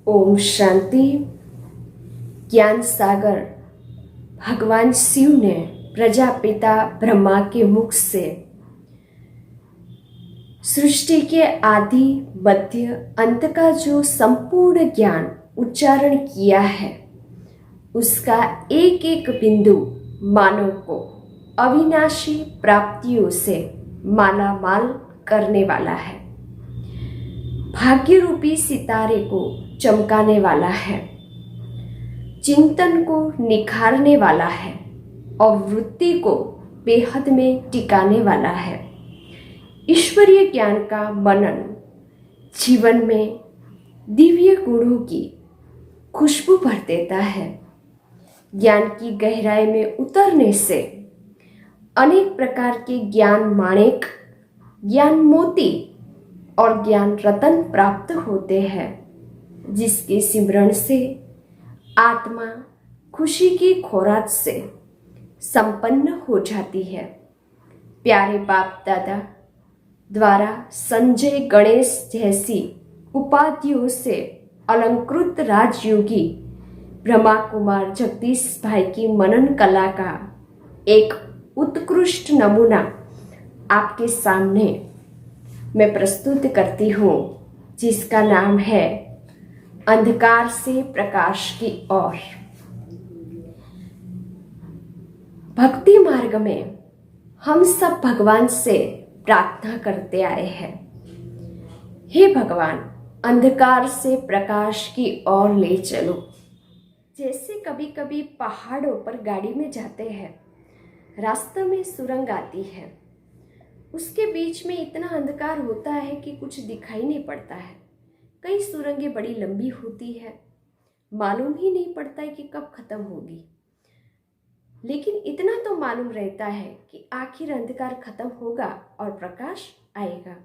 ओम शांति। ज्ञान सागर भगवान शिव ने प्रजापिता ब्रह्मा के मुख से सृष्टि के आदि मध्य अंत का जो संपूर्ण ज्ञान उच्चारण किया है, उसका एक एक बिंदु मानव को अविनाशी प्राप्तियों से माला माल करने वाला है, भाग्य रूपी सितारे को चमकाने वाला है, चिंतन को निखारने वाला है और वृत्ति को बेहद में टिकाने वाला है। ईश्वरीय ज्ञान का मनन जीवन में दिव्य गुणों की खुशबू भर देता है। ज्ञान की गहराई में उतरने से अनेक प्रकार के ज्ञान माणिक, ज्ञान मोती और ज्ञान रतन प्राप्त होते हैं, जिसके सिमरण से आत्मा खुशी की खोराक से संपन्न हो जाती है। प्यारे बाप दादा द्वारा संजय गणेश जैसी उपाधियों से अलंकृत राजयोगी ब्रह्मा कुमार जगदीश भाई की मनन कला का एक उत्कृष्ट नमूना आपके सामने मैं प्रस्तुत करती हूँ, जिसका नाम है अंधकार से प्रकाश की ओर। भक्ति मार्ग में हम सब भगवान से प्रार्थना करते आए हैं, हे भगवान, अंधकार से प्रकाश की ओर ले चलो। जैसे कभी कभी पहाड़ों पर गाड़ी में जाते हैं, रास्ते में सुरंग आती है, उसके बीच में इतना अंधकार होता है कि कुछ दिखाई नहीं पड़ता है। कई सुरंगें बड़ी लंबी होती है, मालूम ही नहीं पड़ता है कि कब खत्म होगी, लेकिन इतना तो मालूम रहता है कि आखिर अंधकार खत्म होगा और प्रकाश आएगा।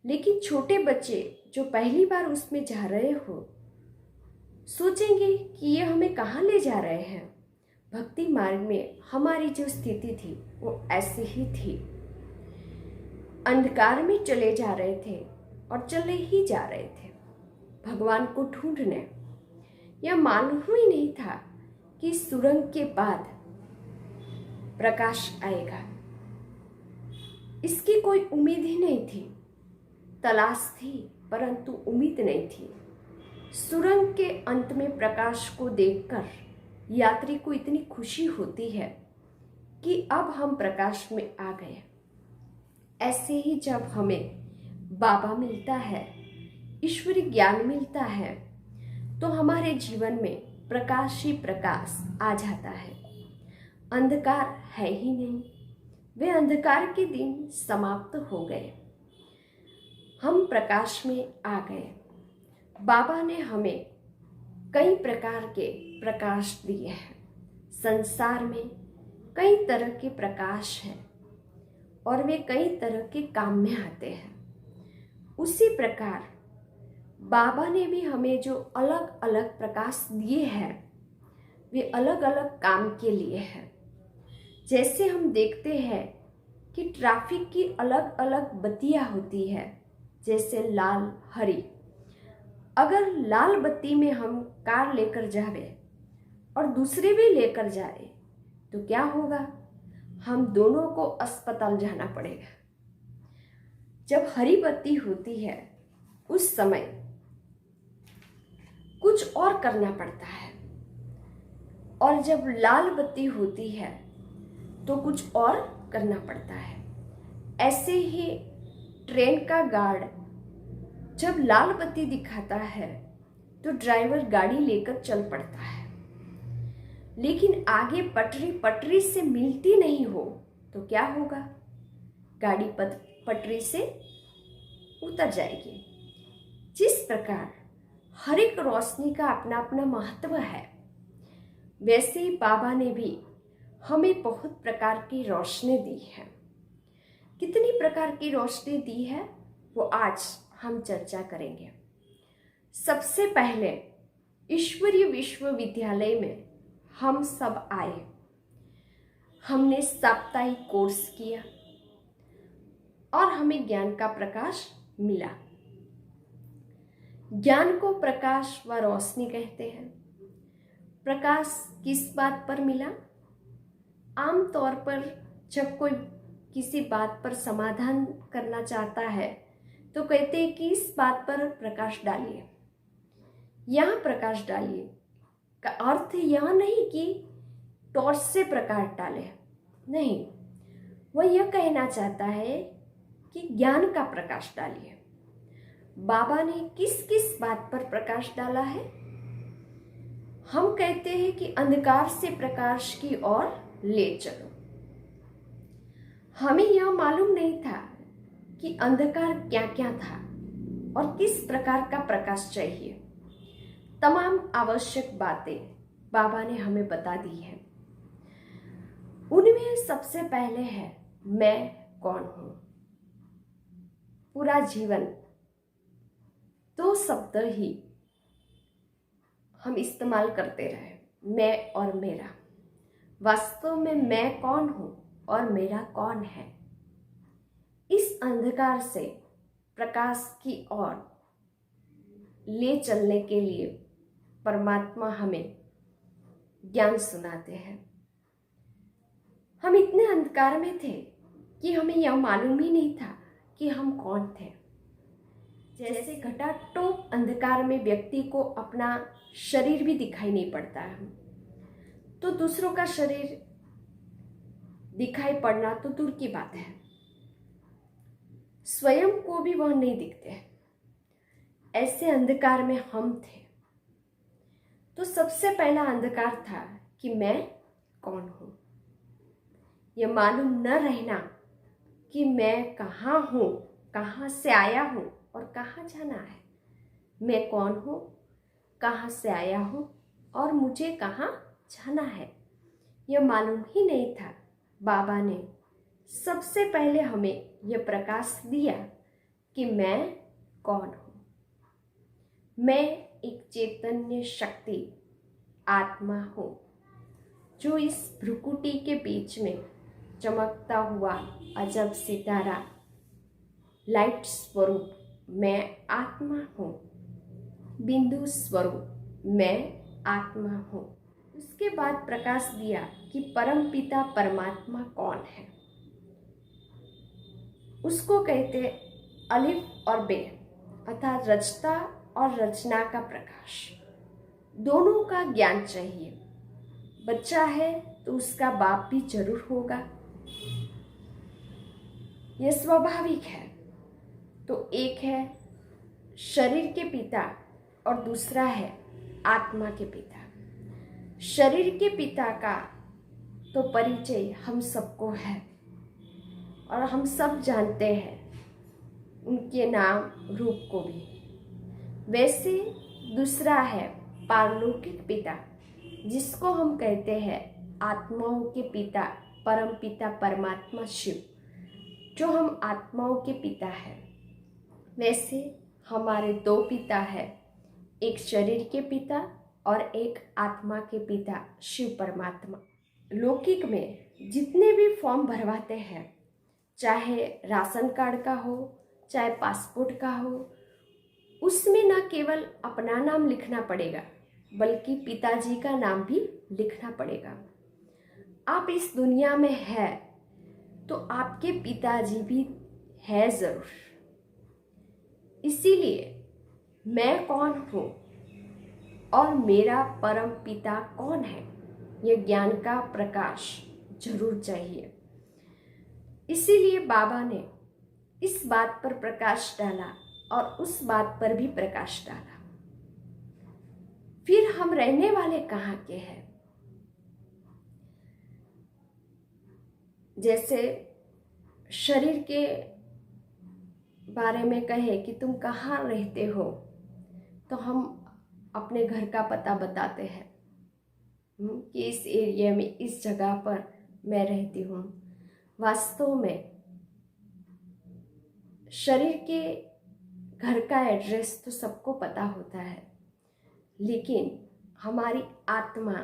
लेकिन छोटे बच्चे जो पहली बार उसमें जा रहे हो, सोचेंगे कि ये हमें कहाँ ले जा रहे हैं। भक्ति मार्ग में हमारी जो स्थिति थी वो ऐसी ही थी। अंधकार में चले जा रहे थे और चले ही जा रहे थे भगवान को ढूंढने। यह मालूम ही नहीं था कि सुरंग के बाद प्रकाश आएगा। इसकी कोई उम्मीद ही नहीं थी। तलाश थी परंतु उम्मीद नहीं थी। सुरंग के अंत में प्रकाश को देखकर यात्री को इतनी खुशी होती है कि अब हम प्रकाश में आ गए। ऐसे ही जब हमें बाबा मिलता है, ईश्वरीय ज्ञान मिलता है, तो हमारे जीवन में प्रकाश ही प्रकाश आ जाता है। अंधकार है ही नहीं। वे अंधकार के दिन समाप्त हो गए, हम प्रकाश में आ गए। बाबा ने हमें कई प्रकार के प्रकाश दिए हैं। संसार में कई तरह के प्रकाश हैं और वे कई तरह के काम में आते हैं। उसी प्रकार बाबा ने भी हमें जो अलग अलग प्रकाश दिए हैं, वे अलग अलग काम के लिए हैं। जैसे हम देखते हैं कि ट्रैफिक की अलग अलग बत्तियां होती है, जैसे लाल, हरी। अगर लाल बत्ती में हम कार लेकर जावे और दूसरे भी लेकर जाए तो क्या होगा? हम दोनों को अस्पताल जाना पड़ेगा। जब हरी बत्ती होती है उस समय कुछ और करना पड़ता है, और जब लाल बत्ती होती है तो कुछ और करना पड़ता है। ऐसे ही ट्रेन का गार्ड जब लाल बत्ती दिखाता है तो ड्राइवर गाड़ी लेकर चल पड़ता है, लेकिन आगे पटरी से मिलती नहीं हो तो क्या होगा? गाड़ी पटरी से उतर जाएगी। जिस प्रकार हर एक रोशनी का अपना अपना महत्व है, वैसे ही बाबा ने भी हमें बहुत प्रकार की रोशनी दी है। कितनी प्रकार की रोशनी दी है वो आज हम चर्चा करेंगे। सबसे पहले ईश्वरीय विश्वविद्यालय में हम सब आए। हमने साप्ताहिक कोर्स किया और हमें ज्ञान का प्रकाश मिला। ज्ञान को प्रकाश व रोशनी कहते हैं। प्रकाश किस बात पर मिला? आमतौर पर जब कोई किसी बात पर समाधान करना चाहता है तो कहते हैं कि इस बात पर प्रकाश डालिए, यहाँ प्रकाश डालिए। का अर्थ यह नहीं कि टॉर्च से प्रकाश डाले, नहीं, वह यह कहना चाहता है कि ज्ञान का प्रकाश डालिए। बाबा ने किस किस बात पर प्रकाश डाला है? हम कहते हैं कि अंधकार से प्रकाश की ओर ले चलो। हमें यह मालूम नहीं था कि अंधकार क्या क्या था और किस प्रकार का प्रकाश चाहिए। तमाम आवश्यक बातें बाबा ने हमें बता दी है। उनमें सबसे पहले है मैं कौन हूं। पूरा जीवन दो शब्द ही हम इस्तेमाल करते रहे, मैं और मेरा। वास्तव में मैं कौन हूं और मेरा कौन है? इस अंधकार से प्रकाश की ओर ले चलने के लिए परमात्मा हमें ज्ञान सुनाते हैं। हम इतने अंधकार में थे कि हमें यह मालूम ही नहीं था कि हम कौन थे। जैसे घटाटोप अंधकार में व्यक्ति को अपना शरीर भी दिखाई नहीं पड़ता है, तो दूसरों का शरीर दिखाई पड़ना तो दूर की बात है, स्वयं को भी वह नहीं दिखते। ऐसे अंधकार में हम थे। तो सबसे पहला अंधकार था कि मैं कौन हूं। यह मालूम न रहना कि मैं कहाँ हूं, कहाँ से आया हूं और कहाँ जाना है। मैं कौन हूं, कहाँ से आया हूं और मुझे कहाँ जाना है, यह मालूम ही नहीं था। बाबा ने सबसे पहले हमें यह प्रकाश दिया कि मैं कौन हूं। मैं एक चैतन्य शक्ति आत्मा हूं, जो इस भ्रुकुटी के बीच में चमकता हुआ अजब सितारा लाइट स्वरूप मैं आत्मा हूं। बिंदु स्वरूप मैं आत्मा हूं। उसके बाद प्रकाश दिया कि परम पिता परमात्मा कौन है। उसको कहते अलिफ और बे, अर्थात रचता और रचना का प्रकाश। दोनों का ज्ञान चाहिए। बच्चा है तो उसका बाप भी जरूर होगा, यह स्वाभाविक है। तो एक है शरीर के पिता और दूसरा है आत्मा के पिता। शरीर के पिता का तो परिचय हम सबको है और हम सब जानते हैं उनके नाम रूप को भी। वैसे दूसरा है पारलौकिक पिता, जिसको हम कहते हैं आत्माओं के पिता परम पिता परमात्मा शिव, जो हम आत्माओं के पिता हैं। वैसे हमारे दो पिता है, एक शरीर के पिता और एक आत्मा के पिता शिव परमात्मा। लौकिक में जितने भी फॉर्म भरवाते हैं, चाहे राशन कार्ड का हो चाहे पासपोर्ट का हो, उसमें न केवल अपना नाम लिखना पड़ेगा बल्कि पिताजी का नाम भी लिखना पड़ेगा। आप इस दुनिया में है तो आपके पिताजी भी है जरूर। इसीलिए मैं कौन हूं और मेरा परम पिता कौन है, यह ज्ञान का प्रकाश जरूर चाहिए। इसीलिए बाबा ने इस बात पर प्रकाश डाला और उस बात पर भी प्रकाश डाला। फिर हम रहने वाले कहाँ के हैं? जैसे शरीर के बारे में कहे कि तुम कहाँ रहते हो, तो हम अपने घर का पता बताते हैं कि इस एरिया में इस जगह पर मैं रहती हूँ। वास्तव में शरीर के घर का एड्रेस तो सबको पता होता है, लेकिन हमारी आत्मा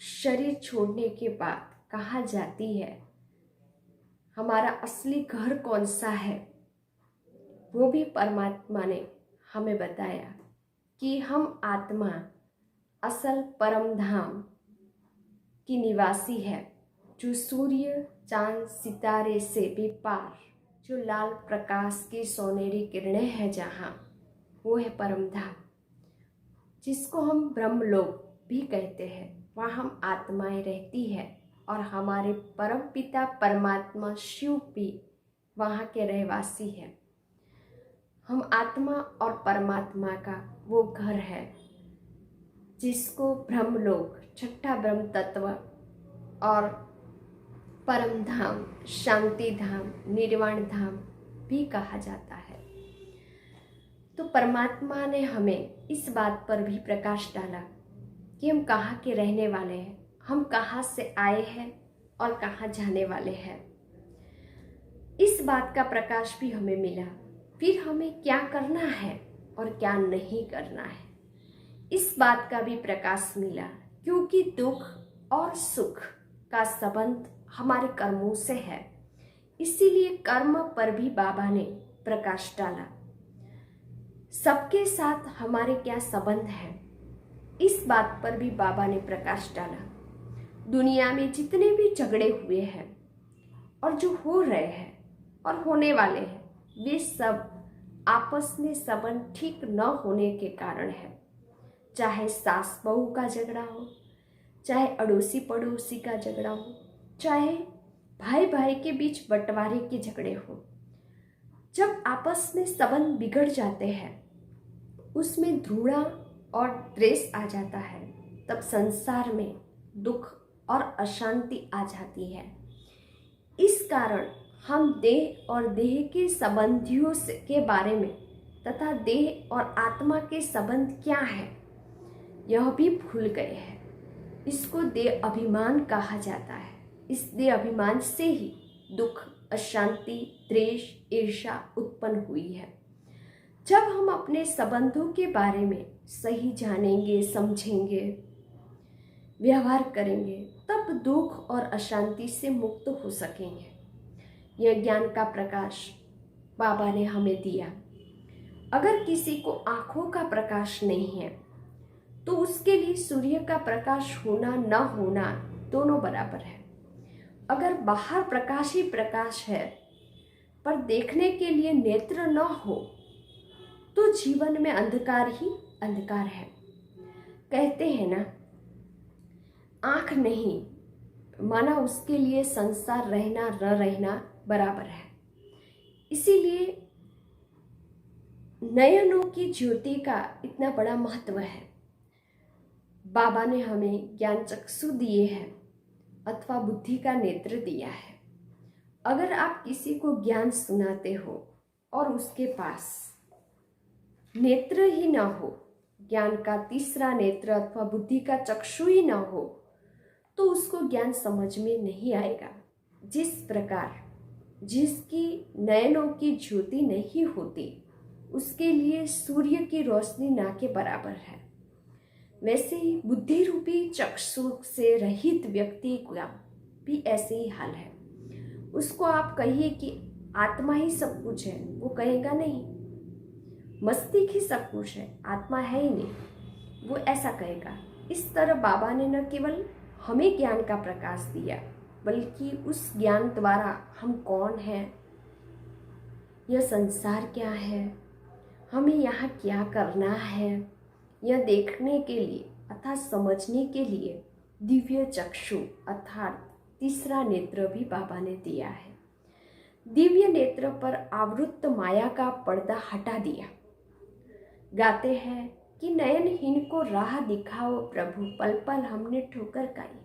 शरीर छोड़ने के बाद कहाँ जाती है, हमारा असली घर कौन सा है, वो भी परमात्मा ने हमें बताया कि हम आत्मा असल परम धाम की निवासी है, जो सूर्य चांद सितारे से भी पार, जो लाल प्रकाश की सोनेरी किरणें हैं जहाँ, वो है परम धाम, जिसको हम ब्रह्मलोक भी कहते हैं। वहाँ हम आत्माएं रहती है और हमारे परम पिता परमात्मा शिव भी वहाँ के रहवासी हैं। हम आत्मा और परमात्मा का वो घर है जिसको ब्रह्मलोक, छठा ब्रह्म तत्व और परम धाम, शांति धाम, निर्वाण धाम भी कहा जाता है। तो परमात्मा ने हमें इस बात पर भी प्रकाश डाला कि हम कहाँ के रहने वाले हैं, हम कहाँ से आए हैं और कहाँ जाने वाले हैं। इस बात का प्रकाश भी हमें मिला। फिर हमें क्या करना है और क्या नहीं करना है, इस बात का भी प्रकाश मिला, क्योंकि दुख और सुख का संबंध हमारे कर्मों से है। इसीलिए कर्म पर भी बाबा ने प्रकाश डाला। सबके साथ हमारे क्या संबंध है, इस बात पर भी बाबा ने प्रकाश डाला। दुनिया में जितने भी झगड़े हुए हैं और जो हो रहे हैं और होने वाले हैं, वे सब आपस में संबंध ठीक न होने के कारण है। चाहे सास बहू का झगड़ा हो, चाहे अड़ोसी पड़ोसी का झगड़ा हो, चाहे भाई भाई के बीच बंटवारे के झगड़े हो, जब आपस में संबंध बिगड़ जाते हैं, उसमें धूड़ा और द्वेष आ जाता है, तब संसार में दुख और अशांति आ जाती है। इस कारण हम देह और देह के संबंधियों के बारे में तथा देह और आत्मा के संबंध क्या है, यह भी भूल गए हैं। इसको देह अभिमान कहा जाता है। इस देह अभिमान से ही दुख, अशांति, द्वेष, ईर्ष्या उत्पन्न हुई है। जब हम अपने संबंधों के बारे में सही जानेंगे, समझेंगे, व्यवहार करेंगे, तब दुख और अशांति से मुक्त हो सकेंगे। यह ज्ञान का प्रकाश बाबा ने हमें दिया। अगर किसी को आँखों का प्रकाश नहीं है तो उसके लिए सूर्य का प्रकाश होना न होना दोनों बराबर है। अगर बाहर प्रकाश ही प्रकाश है पर देखने के लिए नेत्र न हो तो जीवन में अंधकार ही अंधकार है। कहते हैं ना, आँख नहीं माना उसके लिए संसार रहना न रहना बराबर है। इसीलिए नयनों की ज्योति का इतना बड़ा महत्व है। बाबा ने हमें ज्ञान चक्षु दिए हैं अथवा बुद्धि का नेत्र दिया है। अगर आप किसी को ज्ञान सुनाते हो और उसके पास नेत्र ही ना हो, ज्ञान का तीसरा नेत्र अथवा बुद्धि का चक्षु ही ना हो, तो उसको ज्ञान समझ में नहीं आएगा। जिस प्रकार जिसकी नयनों की ज्योति नहीं होती, उसके लिए सूर्य की रोशनी ना के बराबर है, वैसे ही बुद्धि रूपी चक्षु से रहित व्यक्ति का भी ऐसे ही हाल है। उसको आप कहिए कि आत्मा ही सब कुछ है, वो कहेगा नहीं। मस्तिष्क ही सब कुछ है, आत्मा है ही नहीं, वो ऐसा कहेगा। इस तरह बाबा ने न केवल हमें ज्ञान का प्रकाश दिया, बल्कि उस ज्ञान द्वारा हम कौन हैं, यह संसार क्या है, हमें यहाँ क्या करना है, यह देखने के लिए अर्थात समझने के लिए दिव्य चक्षु अर्थात तीसरा नेत्र भी बाबा ने दिया है। दिव्य नेत्र पर आवृत्त माया का पर्दा हटा दिया। गाते हैं कि नयनहीन को राह दिखाओ प्रभु, पल पल हमने ठोकर खाई।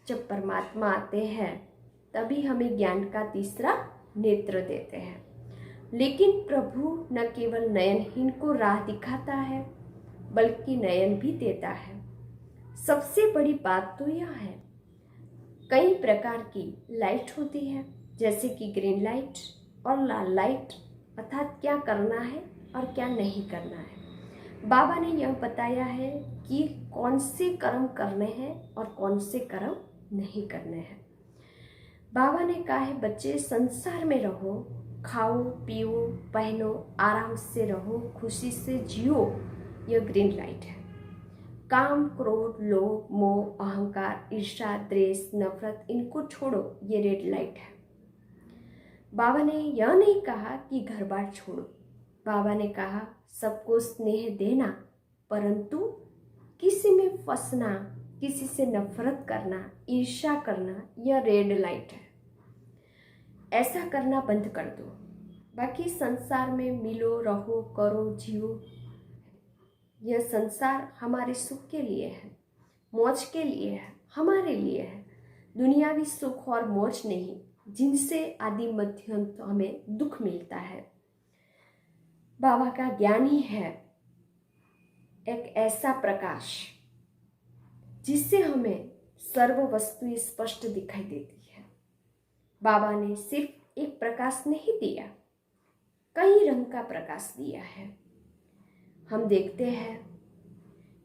जब परमात्मा आते हैं तभी हमें ज्ञान का तीसरा नेत्र देते हैं। लेकिन प्रभु न केवल नयनहीन को राह दिखाता है बल्कि नयन भी देता है। सबसे बड़ी बात तो यह है, कई प्रकार की लाइट होती है, जैसे कि ग्रीन लाइट और लाल लाइट, अर्थात क्या करना है और क्या नहीं करना है। बाबा ने यह बताया है कि कौन से कर्म करने हैं और कौन से कर्म नहीं करने हैं। बाबा ने कहा है, बच्चे संसार में रहो, खाओ पियो पहनो, आराम से रहो, खुशी से जियो, यह ग्रीन लाइट है। काम, क्रोध, लोभ, मोह, अहंकार, ईर्ष्या, द्वेष, नफरत, इनको छोड़ो, ये रेड लाइट है। बाबा ने यह नहीं कहा कि घर बार छोड़ो। बाबा ने कहा सबको स्नेह देना, परंतु किसी में फंसना, किसी से नफरत करना, ईर्ष्या करना, यह रेड लाइट है। ऐसा करना बंद कर दो। बाकी संसार में मिलो, रहो, करो, जियो। यह संसार हमारे सुख के लिए है, मौज के लिए है, हमारे लिए है। दुनियावी सुख और मौज नहीं, जिनसे आदि मध्य अंत हमें दुख मिलता है। बाबा का ज्ञान ही है एक ऐसा प्रकाश जिससे हमें सर्व वस्तु स्पष्ट दिखाई देती है। बाबा ने सिर्फ एक प्रकाश नहीं दिया, कई रंग का प्रकाश दिया है। हम देखते हैं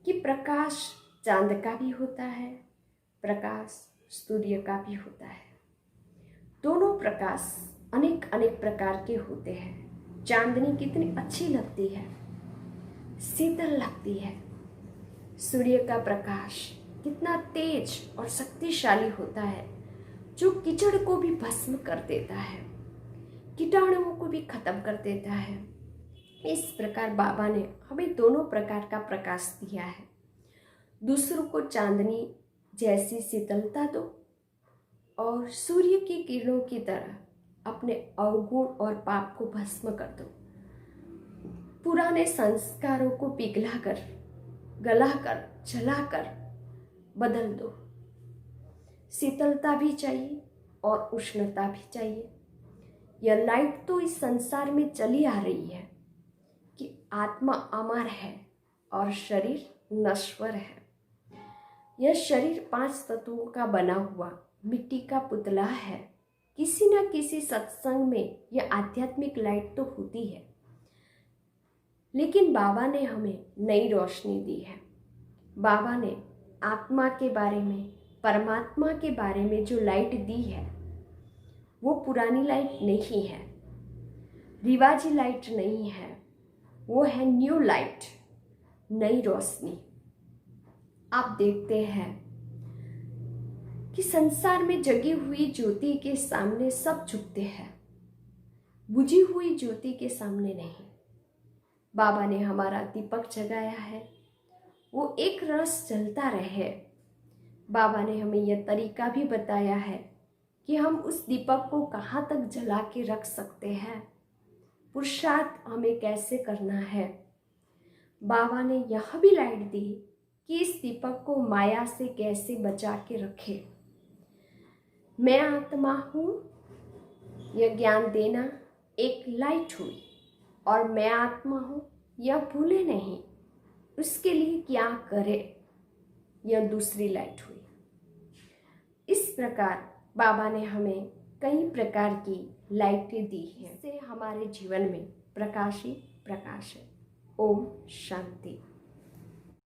कि प्रकाश चांद का भी होता है, प्रकाश सूर्य का भी होता है। दोनों प्रकाश अनेक अनेक प्रकार के होते हैं। चांदनी कितनी अच्छी लगती है, शीतल लगती है। सूर्य का प्रकाश कितना तेज और शक्तिशाली होता है, जो कीचड़ को भी भस्म कर देता है, कीटाणुओं को भी खत्म कर देता है। इस प्रकार बाबा ने हमें दोनों प्रकार का प्रकाश दिया है। दूसरों को चांदनी जैसी शीतलता दो और सूर्य की किरणों की तरह अपने अवगुण और पाप को भस्म कर दो। पुराने संस्कारों को पिघलाकर, गलाकर, जलाकर बदल दो। शीतलता भी चाहिए और उष्णता भी चाहिए। यह लाइट तो इस संसार में चली आ रही है कि आत्मा अमर है और शरीर नश्वर है। यह शरीर 5 तत्वों का बना हुआ मिट्टी का पुतला है। किसी न किसी सत्संग में यह आध्यात्मिक लाइट तो होती है, लेकिन बाबा ने हमें नई रोशनी दी है। बाबा ने आत्मा के बारे में, परमात्मा के बारे में जो लाइट दी है, वो पुरानी लाइट नहीं है, रिवाजी लाइट नहीं है, वो है न्यू लाइट, नई रोशनी। आप देखते हैं कि संसार में जगी हुई ज्योति के सामने सब झुकते हैं, बुझी हुई ज्योति के सामने नहीं। बाबा ने हमारा दीपक जगाया है, वो एक रस जलता रहे। बाबा ने हमें यह तरीका भी बताया है कि हम उस दीपक को कहाँ तक जला के रख सकते हैं, पुरुषार्थ हमें कैसे करना है। बाबा ने यह भी लाइट दी कि इस दीपक को माया से कैसे बचा के रखे। मैं आत्मा हूँ, यह ज्ञान देना एक लाइट हुई, और मैं आत्मा हूँ यह भूले नहीं, उसके लिए क्या करे, यह दूसरी लाइट हुई। इस प्रकार बाबा ने हमें कई प्रकार की लाइटें दी हैं, इससे हमारे जीवन में प्रकाश ही प्रकाश है। ओम शांति।